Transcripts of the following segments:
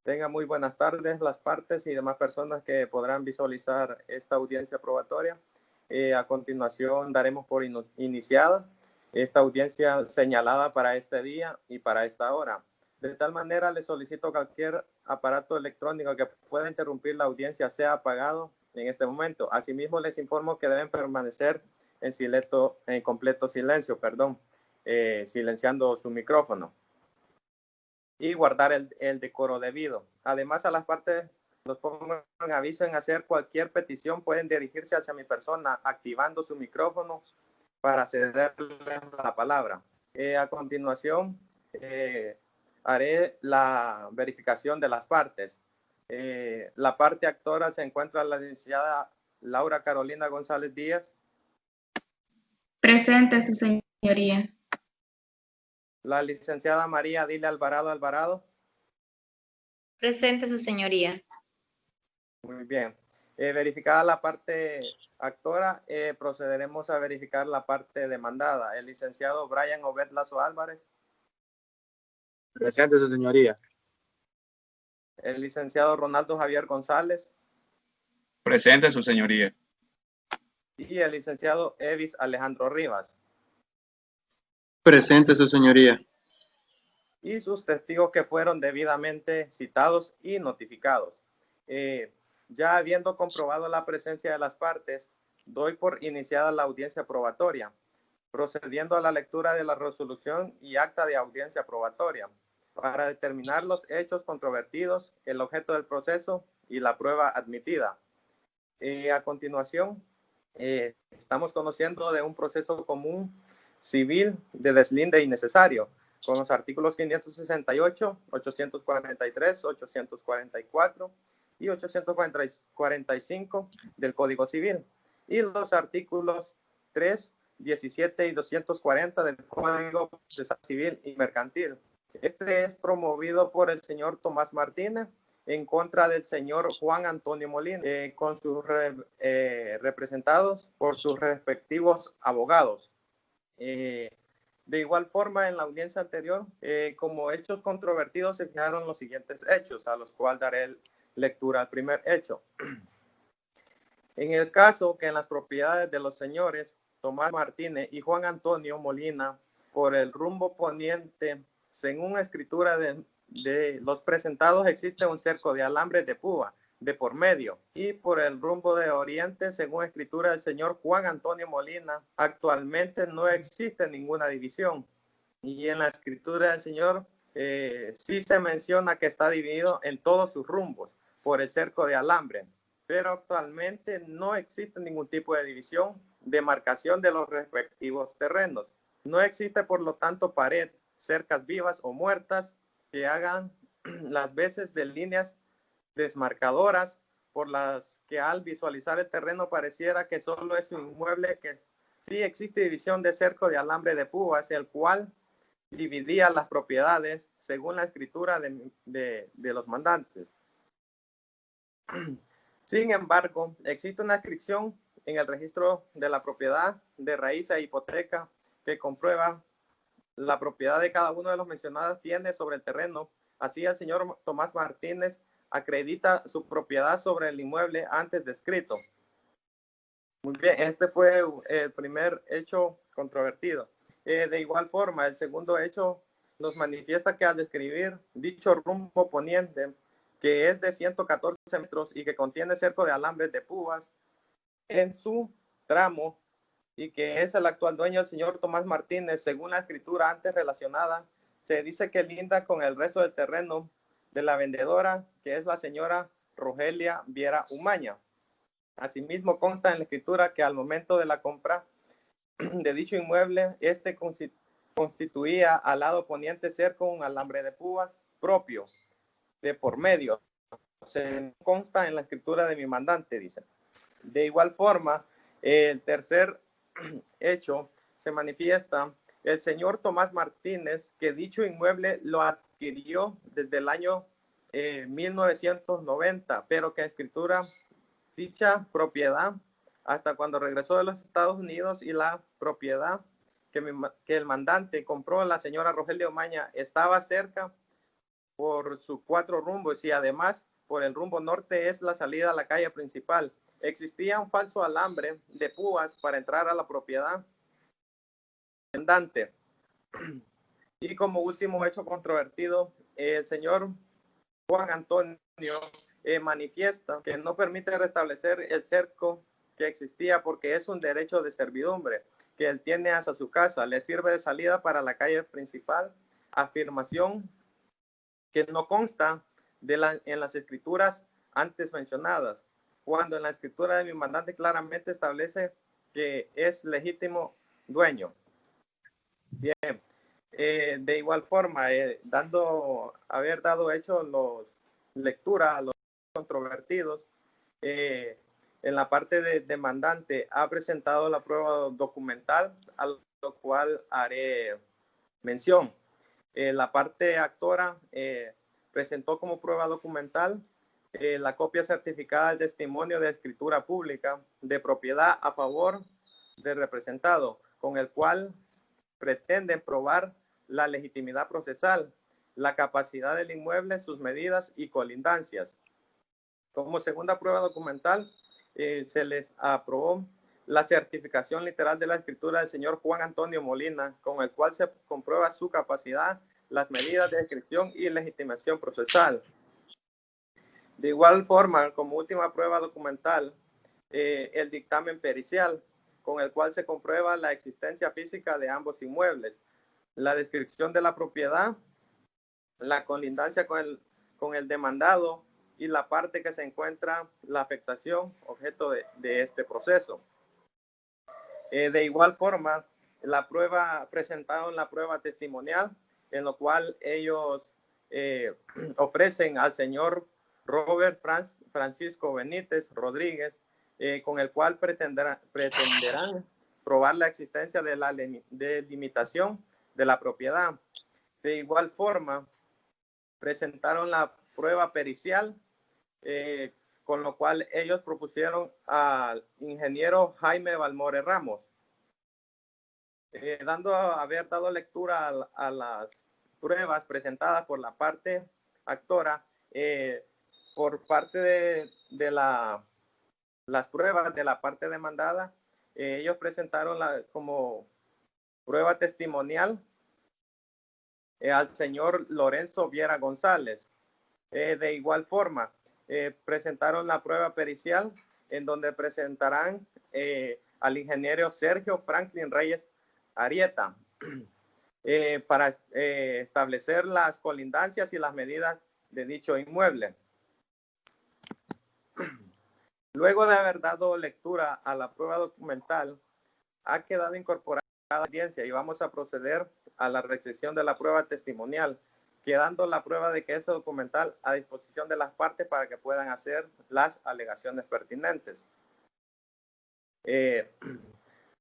Tengan muy buenas tardes las partes y demás personas que podrán visualizar esta audiencia probatoria. A continuación daremos por iniciada esta audiencia señalada para este día y para esta hora. De tal manera, les solicito cualquier aparato electrónico que pueda interrumpir la audiencia sea apagado en este momento. Asimismo, les informo que deben permanecer en completo silencio, silenciando su micrófono y guardar el decoro debido. Además, a las partes los pongo en aviso en hacer cualquier petición, pueden dirigirse hacia mi persona activando su micrófono para cederles la palabra. A continuación, haré la verificación de las partes. La parte actora se encuentra la licenciada Laura Carolina González Díaz. Presente, su señoría. La licenciada María Adilia Alvarado Alvarado. Presente, su señoría. Muy bien. Verificada la parte actora, procederemos a verificar la parte demandada. El licenciado Brian Obed Lazo Álvarez. Presente, su señoría. El licenciado Ronaldo Javier González. Presente, su señoría. Y el licenciado Evis Alejandro Rivas. Presente, su señoría. Y sus testigos que fueron debidamente citados y notificados. Ya habiendo comprobado la presencia de las partes, doy por iniciada la audiencia probatoria, procediendo a la lectura de la resolución y acta de audiencia probatoria para determinar los hechos controvertidos, el objeto del proceso y la prueba admitida. A continuación, estamos conociendo de un proceso común civil de deslinde innecesario, con los artículos 568, 843, 844 y 845 del Código Civil y los artículos 3, 17 y 240 del Código Civil y Mercantil. Este es promovido por el señor Tomás Martínez en contra del señor Juan Antonio Molina, con sus representados por sus respectivos abogados. De igual forma, en la audiencia anterior, como hechos controvertidos, se fijaron los siguientes hechos, a los cuales daré lectura al primer hecho. En el caso que en las propiedades de los señores Tomás Martínez y Juan Antonio Molina, por el rumbo poniente, según escritura de los presentados, existe un cerco de alambre de púa de por medio, y por el rumbo de oriente, según escritura del señor Juan Antonio Molina, actualmente no existe ninguna división. Y en la escritura del señor sí se menciona que está dividido en todos sus rumbos por el cerco de alambre, pero actualmente no existe ningún tipo de división, demarcación de los respectivos terrenos. No existe, por lo tanto, pared, cercas vivas o muertas que hagan las veces de líneas desmarcadoras por las que al visualizar el terreno pareciera que solo es un inmueble, que sí existe división de cerco de alambre de púas, el cual dividía las propiedades según la escritura de los mandantes. Sin embargo, existe una inscripción en el registro de la propiedad de raíz e hipoteca que comprueba la propiedad de cada uno de los mencionados tiene sobre el terreno. Así, el señor Tomás Martínez acredita su propiedad sobre el inmueble antes descrito. Muy bien, este fue el primer hecho controvertido. De igual forma, el segundo hecho nos manifiesta que al describir dicho rumbo poniente, que es de 114 metros y que contiene cerco de alambres de púas en su tramo, y que es el actual dueño, el señor Tomás Martínez, según la escritura antes relacionada, se dice que linda con el resto del terreno de la vendedora, que es la señora Rogelia Viera Umaña. Asimismo, consta en la escritura que al momento de la compra de dicho inmueble, este constituía al lado poniente cerco un alambre de púas propio de por medio. Se consta en la escritura de mi mandante, dice. De igual forma, el tercer hecho se manifiesta el señor Tomás Martínez, que dicho inmueble lo adquirió desde el año 1990, pero que en escritura dicha propiedad hasta cuando regresó de los Estados Unidos, y la propiedad que el mandante compró, la señora Rogelio Maña, estaba cerca por sus 4 rumbos y además por el rumbo norte es la salida a la calle principal. Existía un falso alambre de púas para entrar a la propiedad demandante. Y como último hecho controvertido, el señor Juan Antonio manifiesta que no permite restablecer el cerco que existía porque es un derecho de servidumbre que él tiene hacia su casa. Le sirve de salida para la calle principal, afirmación que no consta en las escrituras antes mencionadas, cuando en la escritura de mi mandante claramente establece que es legítimo dueño. Bien, de igual forma, haber dado hecho lectura a los controvertidos, en la parte de demandante ha presentado la prueba documental, a lo cual haré mención. La parte actora presentó como prueba documental la copia certificada del testimonio de escritura pública de propiedad a favor del representado, con el cual pretenden probar la legitimidad procesal, la capacidad del inmueble, sus medidas y colindancias. Como segunda prueba documental, se les aprobó la certificación literal de la escritura del señor Juan Antonio Molina, con el cual se comprueba su capacidad, las medidas de descripción y legitimación procesal. De igual forma, como última prueba documental, el dictamen pericial, con el cual se comprueba la existencia física de ambos inmuebles, la descripción de la propiedad, la colindancia con el demandado y la parte que se encuentra la afectación objeto de este proceso. De igual forma, presentaron la prueba testimonial, en lo cual ellos ofrecen al señor Robert Francisco Benítez Rodríguez, con el cual pretenderán probar la existencia de la delimitación de la propiedad. De igual forma, presentaron la prueba pericial, con lo cual ellos propusieron al ingeniero Jaime Balmore Ramos. Haber dado lectura a las pruebas presentadas por la parte actora, por parte de las pruebas de la parte demandada, ellos presentaron como prueba testimonial al señor Lorenzo Viera González. De igual forma, presentaron la prueba pericial, en donde presentarán al ingeniero Sergio Franklin Reyes Arieta, para establecer las colindancias y las medidas de dicho inmueble. Luego de haber dado lectura a la prueba documental, ha quedado incorporada a la audiencia y vamos a proceder a la recepción de la prueba testimonial, quedando la prueba de que es documental a disposición de las partes para que puedan hacer las alegaciones pertinentes.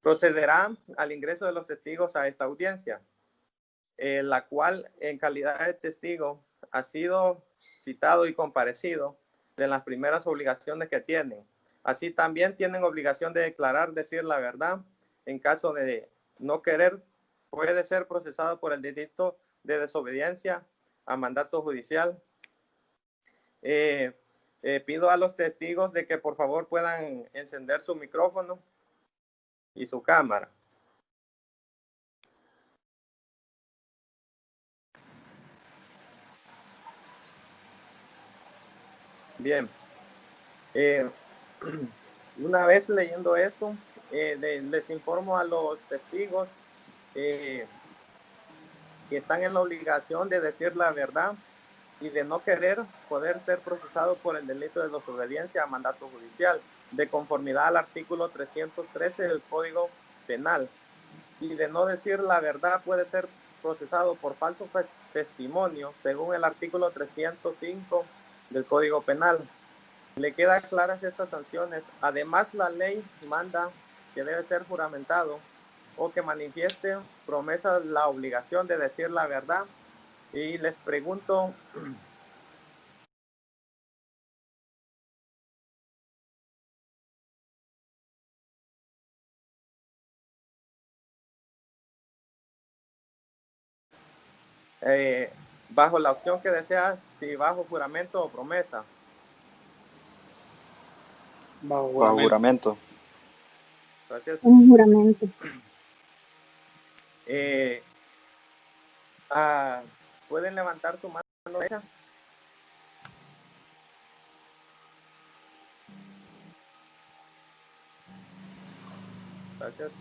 Procederá al ingreso de los testigos a esta audiencia, la cual en calidad de testigo ha sido citado y comparecido de las primeras obligaciones que tienen. Así también tienen obligación de declarar, decir la verdad. En caso de no querer, puede ser procesado por el delito de desobediencia a mandato judicial. Pido a los testigos de que por favor puedan encender su micrófono y su cámara. Bien. Una vez leyendo esto, les informo a los testigos que están en la obligación de decir la verdad y de no querer poder ser procesados por el delito de desobediencia a mandato judicial, de conformidad al artículo 313 del Código Penal, y de no decir la verdad puede ser procesado por falso testimonio según el artículo 305 del Código Penal. Le quedan claras estas sanciones. Además, la ley manda que debe ser juramentado o que manifieste promesa la obligación de decir la verdad. Y les pregunto, bajo la opción que desea, si bajo juramento o promesa. Bajo Bajo juramento. Gracias. Un juramento. ¿Pueden levantar su mano derecha? Gracias.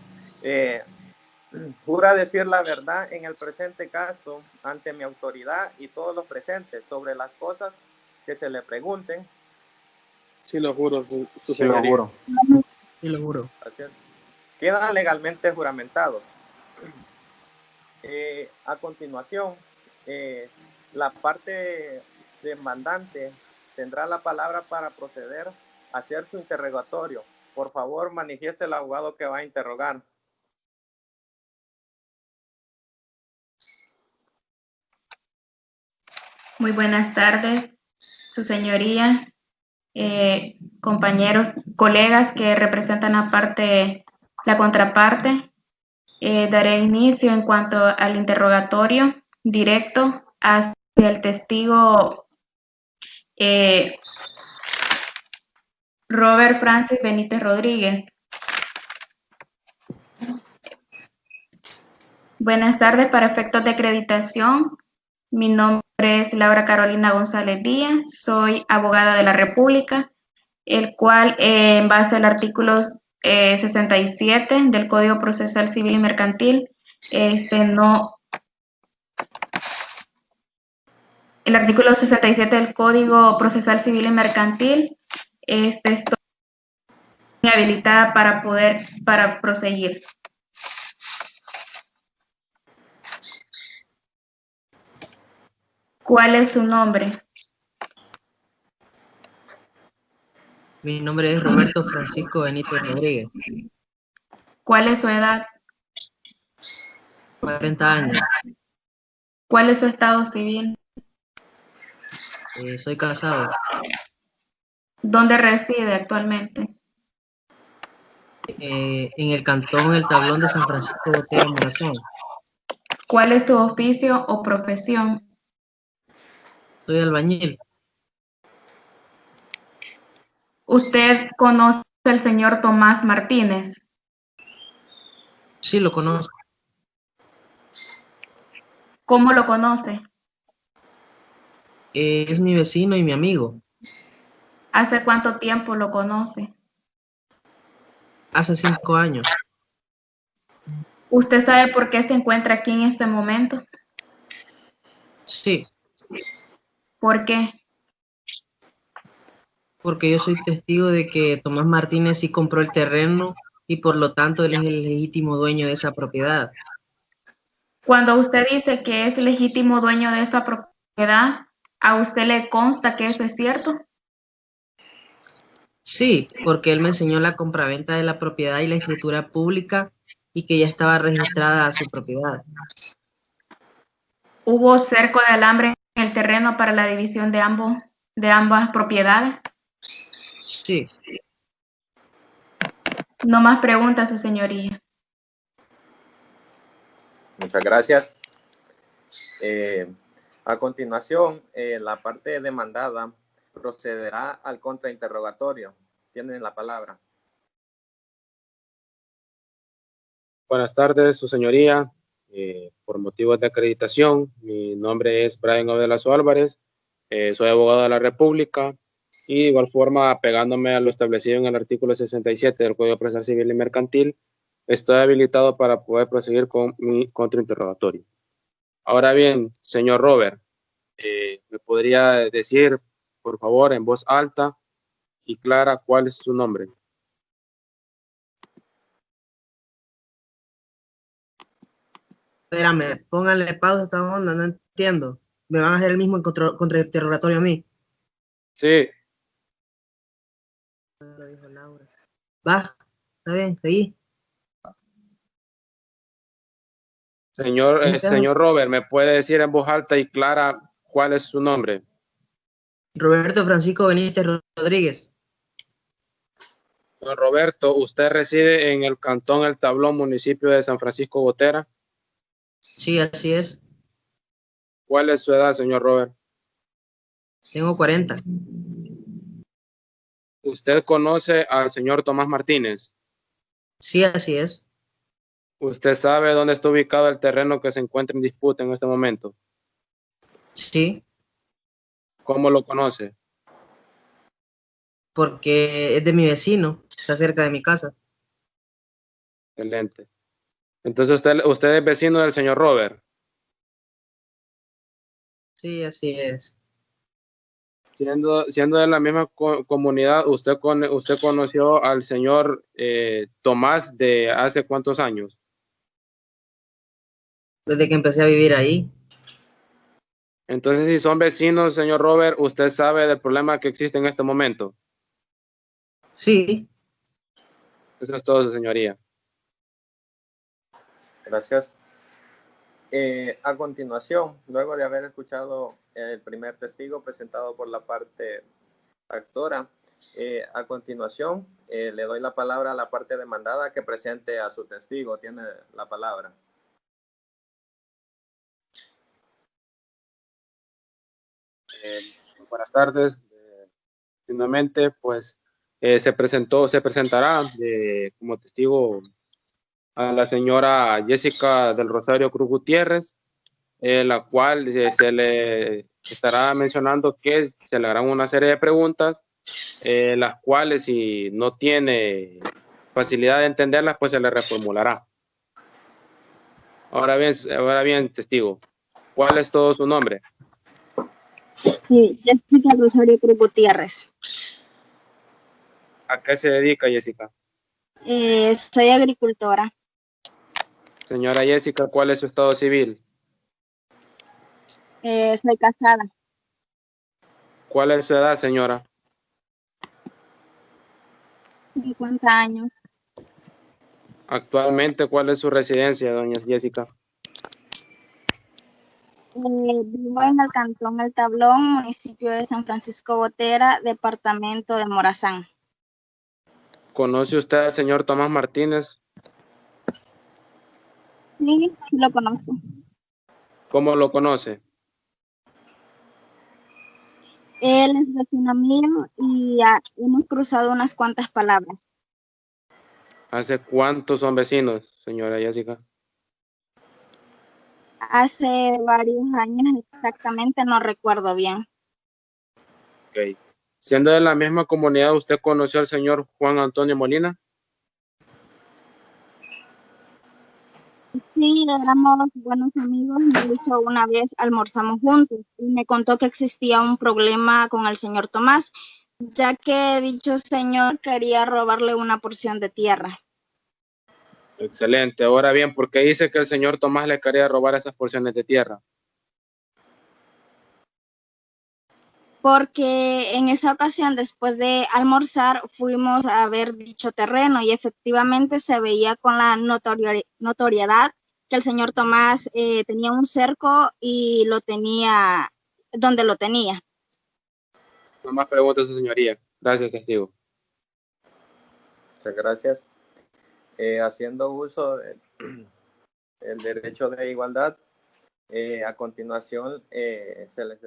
Jura decir la verdad en el presente caso ante mi autoridad y todos los presentes sobre las cosas que se le pregunten. Sí lo juro, su Sí lo señoría. juro. Sí, lo juro. Gracias. Quedan legalmente juramentados. A continuación, la parte demandante tendrá la palabra para proceder a hacer su interrogatorio. Por favor, manifieste el abogado que va a interrogar. Muy buenas tardes, su señoría, compañeros, colegas que representan la contraparte. Daré inicio en cuanto al interrogatorio directo hacia el testigo Robert Francis Benítez Rodríguez. Buenas tardes, para efectos de acreditación. Mi nombre es Laura Carolina González Díaz, soy abogada de la República, el cual en base al artículo 67 del Código Procesal Civil y Mercantil, el artículo 67 del Código Procesal Civil y Mercantil, estoy habilitada para proseguir. ¿Cuál es su nombre? Mi nombre es Roberto Francisco Benítez Rodríguez, ¿Cuál es su edad? 40 años. ¿Cuál es su estado civil? Soy casado. ¿Dónde reside actualmente? En el cantón El Tablón de San Francisco Botero, Morazán. ¿Cuál es su oficio o profesión? Soy albañil. ¿Usted conoce al señor Tomás Martínez? Sí, lo conozco. ¿Cómo lo conoce? Es mi vecino y mi amigo. ¿Hace cuánto tiempo lo conoce? Hace 5 años. ¿Usted sabe por qué se encuentra aquí en este momento? Sí, ¿Por qué? porque yo soy testigo de que Tomás Martínez sí compró el terreno y por lo tanto él es el legítimo dueño de esa propiedad. Cuando usted dice que es legítimo dueño de esa propiedad, ¿a usted le consta que eso es cierto? Sí, porque él me enseñó la compraventa de la propiedad y la escritura pública y que ya estaba registrada a su propiedad. ¿Hubo cerco de alambre en el terreno para la división de ambas propiedades? Sí, No más preguntas, su señoría. Muchas gracias. A continuación, la parte demandada procederá al contrainterrogatorio. Tienen la palabra. Buenas tardes, su señoría. Por motivos de acreditación, mi nombre es Brian Odelazo Álvarez, soy abogado de la República y de igual forma, apegándome a lo establecido en el artículo 67 del Código Procesal Civil y Mercantil, estoy habilitado para poder proseguir con mi contrainterrogatorio. Ahora bien, señor Robert, ¿me podría decir, por favor, en voz alta y clara, cuál es su nombre? espérame, pónganle pausa a esta onda, no entiendo. ¿Me van a hacer el mismo contrainterrogatorio a mí? Sí, Lo dijo Laura. Va, está bien, seguí. señor Robert, ¿me puede decir en voz alta y clara cuál es su nombre? Roberto Francisco Benítez Rodríguez. Don Roberto, ¿usted reside en el cantón El Tablón, municipio de San Francisco Botera? Sí, así es. ¿Cuál es su edad, señor Robert? Tengo 40. ¿Usted conoce al señor Tomás Martínez? Sí, así es. ¿Usted sabe dónde está ubicado el terreno que se encuentra en disputa en este momento? Sí, ¿Cómo lo conoce? porque es de mi vecino. Está cerca de mi casa. Excelente. Entonces usted es vecino del señor Robert. Sí, así es. Siendo de la misma comunidad, usted conoció al señor Tomás de hace cuántos años. Desde que empecé a vivir ahí. Entonces, si son vecinos, señor Robert, usted sabe del problema que existe en este momento. Sí, Eso es todo, su señoría. Gracias. A continuación, luego de haber escuchado el primer testigo presentado por la parte actora, a continuación le doy la palabra a la parte demandada que presente a su testigo. Tiene la palabra. Buenas tardes. Finalmente, pues se presentará como testigo a la señora Jessica del Rosario Cruz Gutiérrez, la cual se le estará mencionando que se le harán una serie de preguntas, las cuales si no tiene facilidad de entenderlas, pues se le reformulará. Ahora bien, testigo, ¿cuál es todo su nombre? Sí, Jessica Rosario Cruz Gutiérrez. ¿A qué se dedica, Jessica? Soy agricultora. Señora Jessica, ¿cuál es su estado civil? Soy casada. ¿Cuál es su edad, señora? 50 años. Actualmente, ¿cuál es su residencia, doña Jessica? Vivo en el cantón El Tablón, municipio de San Francisco Gotera, departamento de Morazán. ¿Conoce usted al señor Tomás Martínez? Sí, sí lo conozco. ¿Cómo lo conoce? Él es vecino mío y hemos cruzado unas cuantas palabras. ¿Hace cuántos son vecinos, señora Jessica? Hace varios años exactamente, no recuerdo bien. Ok. Siendo de la misma comunidad, ¿usted conoció al señor Juan Antonio Molina? Sí, éramos buenos amigos, de hecho una vez almorzamos juntos y me contó que existía un problema con el señor Tomás, ya que dicho señor quería robarle una porción de tierra. Excelente. Ahora bien, ¿por qué dice que el señor Tomás le quería robar esas porciones de tierra? Porque en esa ocasión, después de almorzar, fuimos a ver dicho terreno y efectivamente se veía con la notoriedad que el señor Tomás tenía un cerco y lo tenía donde lo tenía. No más preguntas, su señoría. Gracias, testigo. Muchas gracias. Haciendo uso del derecho de igualdad, a continuación se les...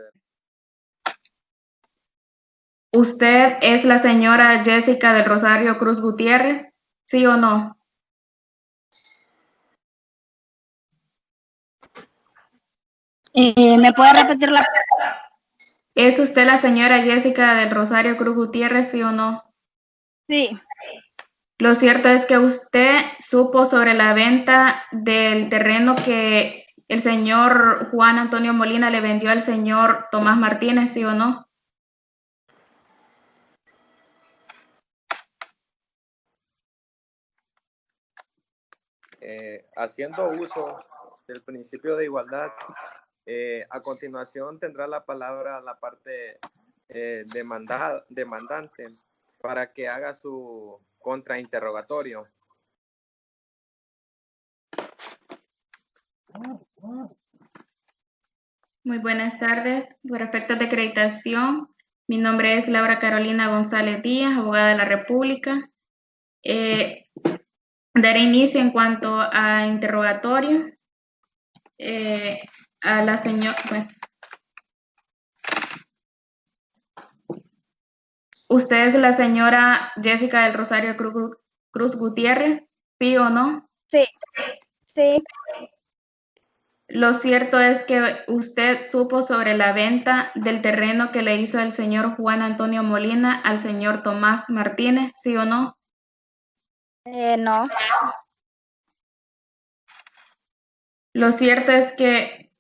¿Usted es la señora Jessica del Rosario Cruz Gutiérrez? ¿Sí o no? ¿Me puede repetir la? ¿Es usted la señora Jessica del Rosario Cruz Gutiérrez, sí o no? Sí. Lo cierto es que usted supo sobre la venta del terreno que el señor Juan Antonio Molina le vendió al señor Tomás Martínez, ¿sí o no? Haciendo uso del principio de igualdad, a continuación tendrá la palabra la parte demandante para que haga su contrainterrogatorio. Muy buenas tardes. Por efectos de acreditación, mi nombre es Laura Carolina González Díaz, abogada de la República. Daré inicio en cuanto a interrogatorio. a la señora, bueno, ¿usted es la señora Jessica del Rosario Cruz Gutiérrez? ¿Sí o no? Sí, sí, Lo cierto es que usted supo sobre la venta del terreno que le hizo el señor Juan Antonio Molina al señor Tomás Martínez, ¿sí o no? no, Lo cierto es que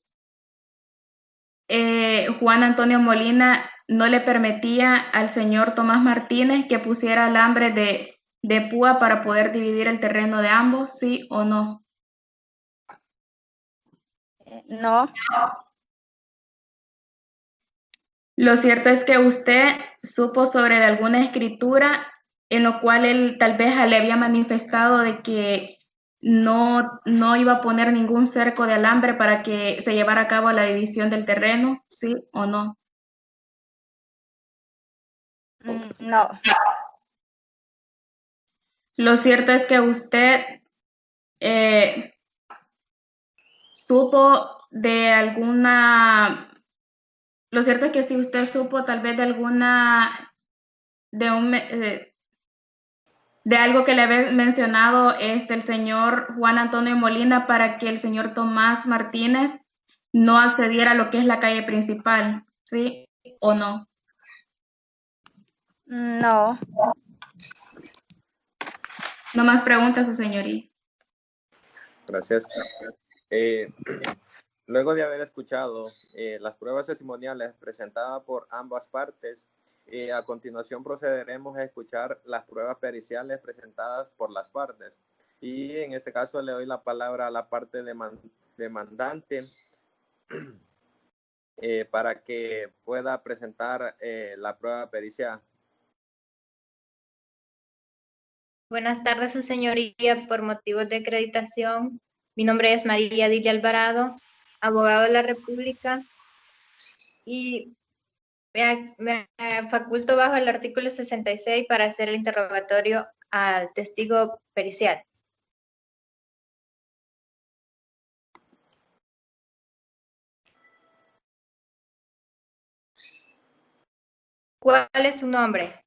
Juan Antonio Molina no le permitía al señor Tomás Martínez que pusiera alambre de púa para poder dividir el terreno de ambos, ¿sí o no? no, Lo cierto es que usted supo sobre alguna escritura en lo cual él tal vez le había manifestado de que no iba a poner ningún cerco de alambre para que se llevara a cabo la división del terreno, ¿sí o no? no, Lo cierto es que usted supo de alguna, lo cierto es que si usted supo tal vez de alguna, de algo que le había mencionado el señor Juan Antonio Molina para que el señor Tomás Martínez no accediera a lo que es la calle principal, ¿sí o no? no. No más preguntas, su señoría. Gracias. Luego de haber escuchado las pruebas testimoniales presentadas por ambas partes, a continuación procederemos a escuchar las pruebas periciales presentadas por las partes. Y en este caso le doy la palabra a la parte demandante para que pueda presentar la prueba pericial. Buenas tardes, su señoría. Por motivos de acreditación, mi nombre es María Dilia Alvarado, abogado de la República, y me faculto bajo el artículo 66 para hacer el interrogatorio al testigo pericial. ¿Cuál es su nombre?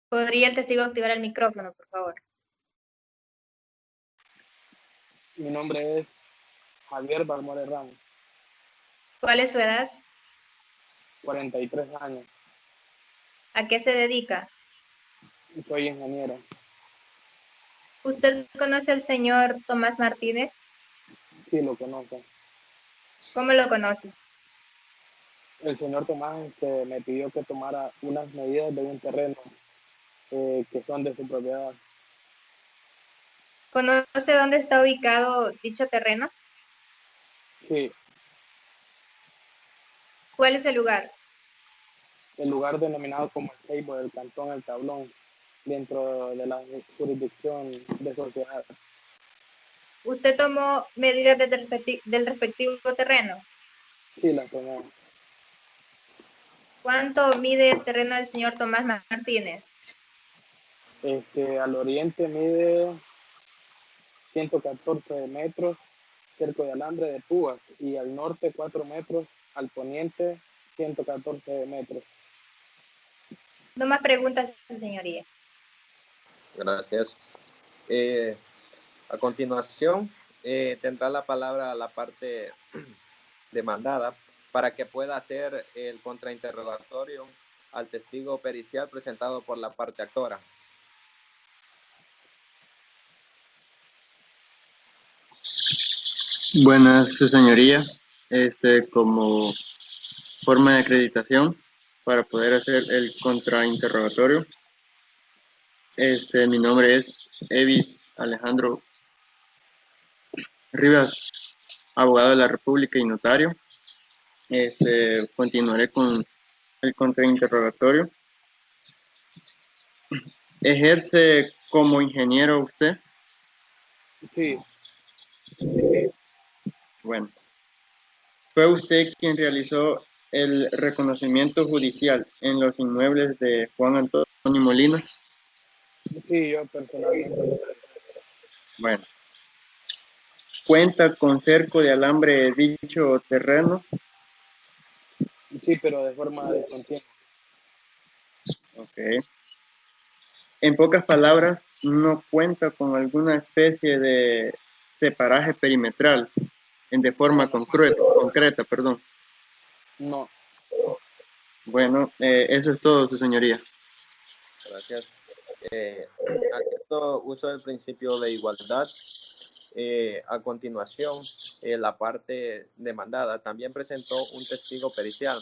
¿Podría el testigo activar el micrófono, por favor? Mi nombre es Javier Balmore Ramos, ¿Cuál es su edad? 43 años, ¿A qué se dedica? soy ingeniero. ¿Usted conoce al señor Tomás Martínez? Sí, lo conozco. ¿Cómo lo conoce? El señor Tomás me pidió que tomara unas medidas de un terreno que son de su propiedad. ¿Conoce dónde está ubicado dicho terreno? Sí, ¿Cuál es el lugar? el lugar denominado como el Ceibo del Cantón El Tablón, dentro de la jurisdicción de sociedad. ¿Usted tomó medidas del respectivo terreno? Sí, las tomé. ¿Cuánto mide el terreno del señor Tomás Martínez? Al oriente mide 114 metros, cerco de alambre de púas, y al norte 4 metros, al poniente 114 metros. No más preguntas, su señoría. Gracias. A continuación, tendrá la palabra la parte demandada para que pueda hacer el contrainterrogatorio al testigo pericial presentado por la parte actora. Buenas, su señoría. Como forma de acreditación para poder hacer el contrainterrogatorio, mi nombre es Evis Alejandro Rivas, abogado de la República y notario. Continuaré con el contrainterrogatorio. ¿Ejerce como ingeniero usted? Sí. Bueno. ¿Fue usted quien realizó el reconocimiento judicial en los inmuebles de Juan Antonio Molina? Sí, yo personalmente. Bueno, ¿cuenta con cerco de alambre dicho terreno? Sí, pero de forma discontinua. Ok. En pocas palabras, no cuenta con alguna especie de separaje perimetral de forma concreta, perdón. No. Bueno, eso es todo, su señoría. Gracias. Ante esto uso el principio de igualdad. A continuación, la parte demandada también presentó un testigo pericial.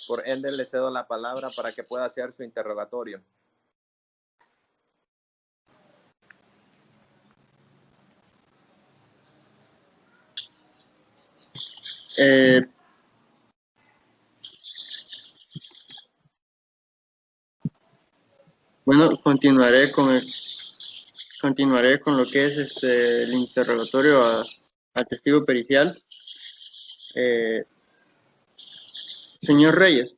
Por ende, le cedo la palabra para que pueda hacer su interrogatorio. Bueno, continuaré con lo que es el interrogatorio al testigo pericial. Señor Reyes,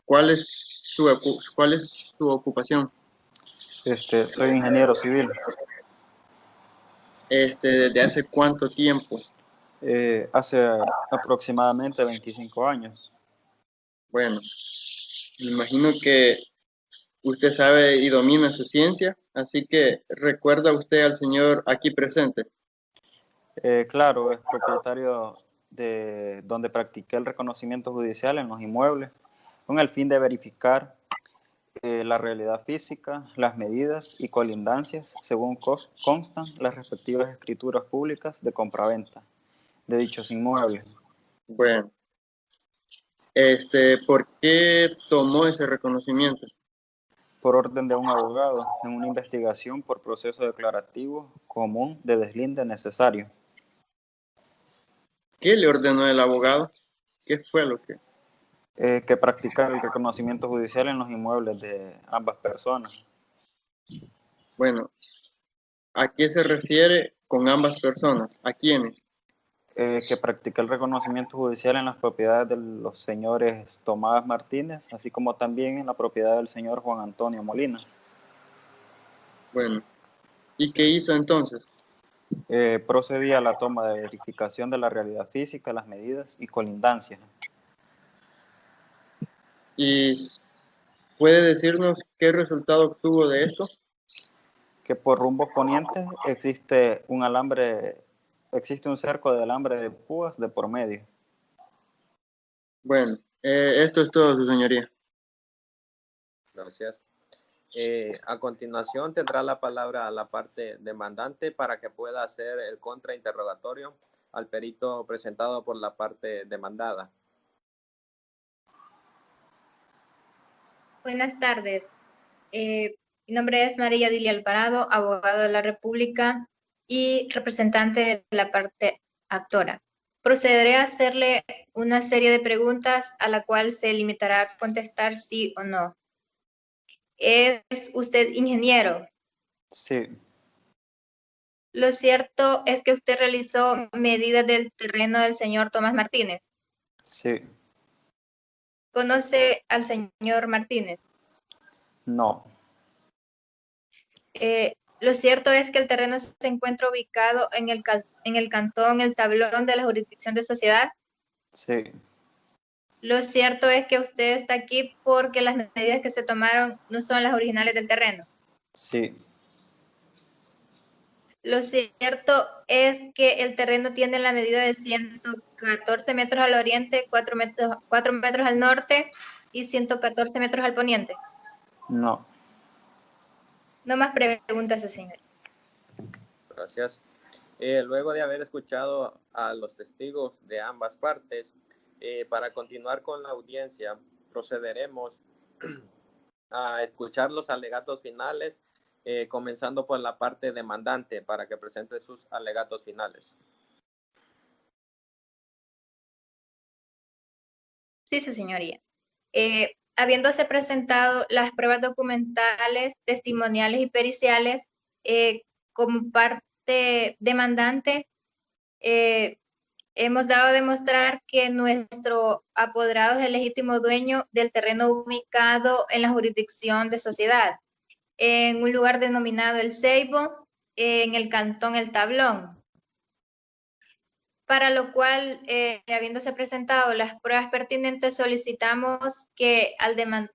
¿cuál es su ocupación? Soy ingeniero civil. ¿Desde hace cuánto tiempo? Hace aproximadamente 25 años. Bueno, me imagino que usted sabe y domina su ciencia, así que ¿recuerda usted al señor aquí presente? Claro, es propietario de donde practiqué el reconocimiento judicial en los inmuebles, con el fin de verificar la realidad física, las medidas y colindancias, según constan las respectivas escrituras públicas de compraventa de dichos inmuebles. Bueno, ¿por qué tomó ese reconocimiento? Por orden de un abogado, en una investigación por proceso declarativo común de deslinde necesario. ¿Qué le ordenó el abogado? ¿Qué fue lo que...? Que practicar el reconocimiento judicial en los inmuebles de ambas personas. Bueno, ¿a qué se refiere con ambas personas? ¿A quiénes? Que practicar el reconocimiento judicial en las propiedades de los señores Tomás Martínez, así como también en la propiedad del señor Juan Antonio Molina. Bueno, ¿y qué hizo entonces? Procedí a la toma de verificación de la realidad física, las medidas y colindancias. ¿Y puede decirnos qué resultado obtuvo de esto? Que por rumbo poniente existe un cerco de alambre de púas de por medio. Bueno, esto es todo, su señoría. Gracias. A continuación tendrá la palabra la parte demandante para que pueda hacer el contrainterrogatorio al perito presentado por la parte demandada. Buenas tardes. Mi nombre es María Dilia Alvarado, abogado de la República y representante de la parte actora. Procederé a hacerle una serie de preguntas a la cual se limitará a contestar sí o no. ¿Es usted ingeniero? Sí. Lo cierto es que usted realizó medidas del terreno del señor Tomás Martínez. Sí. ¿Conoce al señor Martínez? No. Lo cierto es que el terreno se encuentra ubicado en el cantón El Tablón de la jurisdicción de sociedad. Sí. Lo cierto es que usted está aquí porque las medidas que se tomaron no son las originales del terreno. Sí. Lo cierto es que el terreno tiene la medida de 114 metros al oriente, 4 metros al norte y 114 metros al poniente. No. No más preguntas, señor. Gracias. Luego de haber escuchado a los testigos de ambas partes, para continuar con la audiencia, procederemos a escuchar los alegatos finales, comenzando por la parte demandante para que presente sus alegatos finales. Sí, su señoría. Habiéndose presentado las pruebas documentales, testimoniales y periciales, como parte demandante, hemos dado a demostrar que nuestro apoderado es el legítimo dueño del terreno ubicado en la jurisdicción de sociedad. en un lugar denominado El Ceibo, en el cantón El Tablón. Para lo cual, habiéndose presentado las pruebas pertinentes, solicitamos que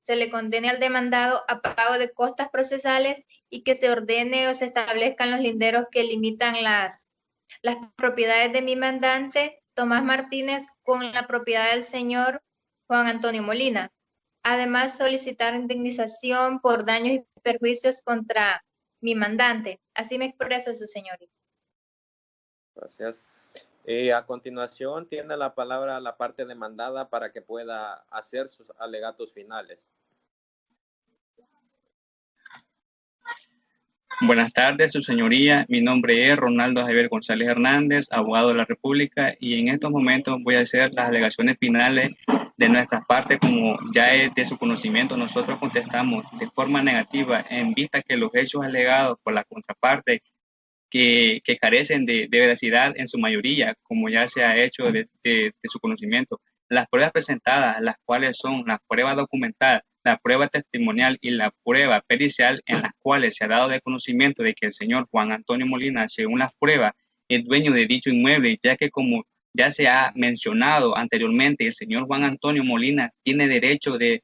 se le condene al demandado a pago de costas procesales y que se ordene o se establezcan los linderos que limitan las propiedades de mi mandante, Tomás Martínez, con la propiedad del señor Juan Antonio Molina. Además, solicitar indemnización por daños y perjuicios contra mi mandante. Así me expreso, su señoría. Gracias. A continuación, tiene la palabra la parte demandada para que pueda hacer sus alegatos finales. Buenas tardes, su señoría. Mi nombre es Ronaldo Javier González Hernández, abogado de la República, y en estos momentos voy a hacer las alegaciones finales de nuestra parte. Como ya es de su conocimiento, nosotros contestamos de forma negativa en vista que los hechos alegados por la contraparte que carecen de veracidad en su mayoría, como ya se ha hecho de su conocimiento. Las pruebas presentadas, las cuales son la prueba documental, la prueba testimonial y la prueba pericial, en las cuales se ha dado de conocimiento de que el señor Juan Antonio Molina, según las pruebas, es dueño de dicho inmueble, ya que como ya se ha mencionado anteriormente, el señor Juan Antonio Molina tiene derecho de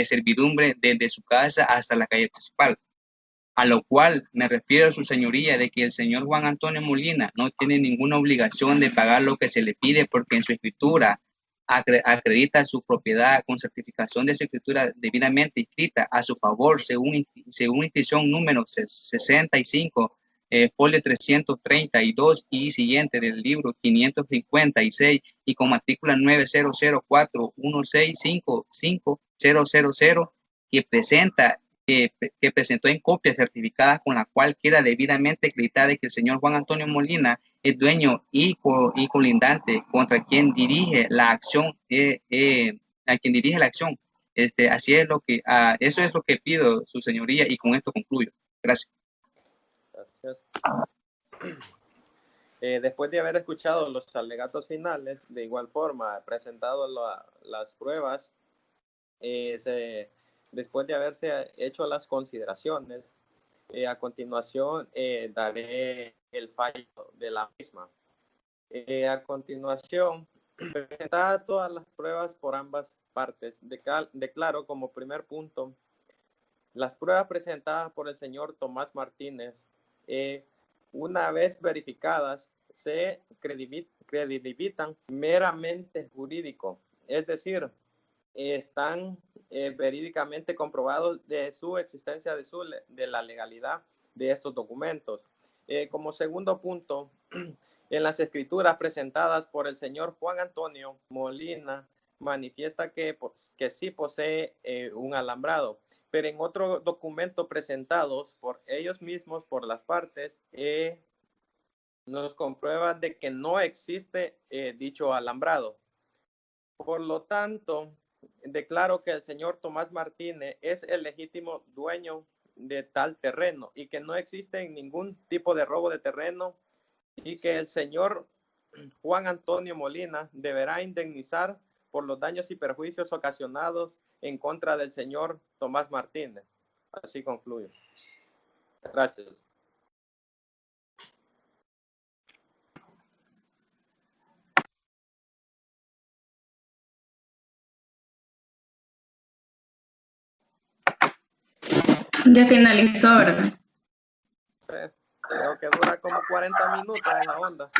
servidumbre desde su casa hasta la calle principal. A lo cual me refiero a su señoría de que el señor Juan Antonio Molina no tiene ninguna obligación de pagar lo que se le pide, porque en su escritura acredita su propiedad con certificación de su escritura debidamente inscrita a su favor según inscripción número 65, folio 332 y siguiente del libro 556 y con matrícula 90041655000 que presentó en copias certificadas, con la cual queda debidamente acreditada de que el señor Juan Antonio Molina es dueño y colindante contra quien dirige la acción, a quien dirige la acción. Así es eso es lo que pido, su señoría, y con esto concluyo. Gracias. Gracias. Después de haber escuchado los alegatos finales, de igual forma, presentado las pruebas, después de haberse hecho las consideraciones, a continuación daré el fallo de la misma. A continuación, presentadas todas las pruebas por ambas partes, declaro como primer punto las pruebas presentadas por el señor Tomás Martínez, una vez verificadas, se credibilitan meramente jurídico, es decir, están verídicamente comprobados de su existencia, de la legalidad de estos documentos. Como segundo punto, en las escrituras presentadas por el señor Juan Antonio Molina, manifiesta que sí posee un alambrado, pero en otro documento presentados por ellos mismos, por las partes, nos comprueban de que no existe dicho alambrado. Por lo tanto, declaro que el señor Tomás Martínez es el legítimo dueño de tal terreno y que no existe ningún tipo de robo de terreno, y que el señor Juan Antonio Molina deberá indemnizar por los daños y perjuicios ocasionados en contra del señor Tomás Martínez. Así concluyo. Gracias. Ya finalizó, ¿verdad? Sí, creo que dura como 40 minutos en la onda.